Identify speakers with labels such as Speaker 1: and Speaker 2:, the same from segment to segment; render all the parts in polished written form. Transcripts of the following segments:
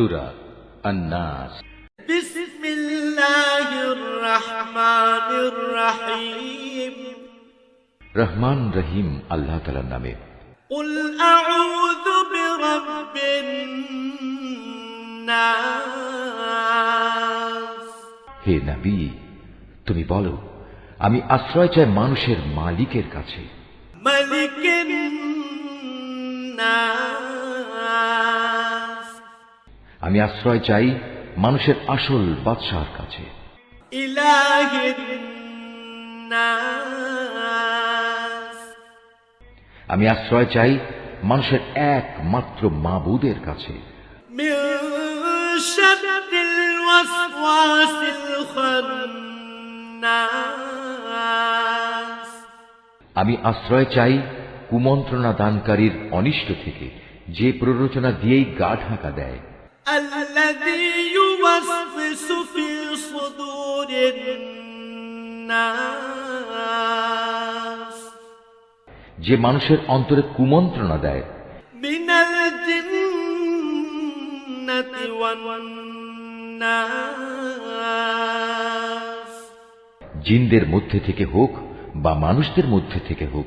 Speaker 1: সূরা আন-নাস।
Speaker 2: বিসমিল্লাহির রহমানির রহিম।
Speaker 1: রহমান রহিম আল্লাহ তাআলার নামে।
Speaker 2: কুল আউযু বিরাব্বিন নাস।
Speaker 1: হে নবী, তুমি বলো, আমি আশ্রয় চাই মানুষের মালিকের কাছে।
Speaker 2: মালিকিন নাস।
Speaker 1: আমি আশ্রয় চাই মানুষের আসল বাদশাহর কাছে।
Speaker 2: ইলাহিন নাস।
Speaker 1: আমি আশ্রয় চাই মানুষের একমাত্র মাবুদের কাছে।
Speaker 2: মিন শাররিল ওয়াসওয়াসিল খান্নাস।
Speaker 1: আমি আশ্রয় চাই কুমন্ত্রণা দানকারীর অনিষ্ট থেকে, যে প্ররোচনা দিয়েই গা ঢাকা দেয়।
Speaker 2: আল্লাযী ইউওয়াসওয়িসু ফি সুদুরিন নাস।
Speaker 1: যে মানুষের অন্তরে কুমন্ত্রণা দেয়।
Speaker 2: মিনাল জিন্নাতি ওয়ান নাস।
Speaker 1: জিনদের মধ্যে থেকে হোক বা মানুষদের মধ্যে থেকে হোক,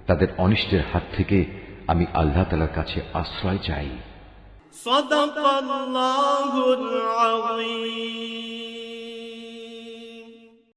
Speaker 1: তাদের অনিষ্টের হাত থেকে আমি আল্লাহ তাআলার কাছে আশ্রয় চাই।
Speaker 2: সাদাকাল্লাহুল আযীম।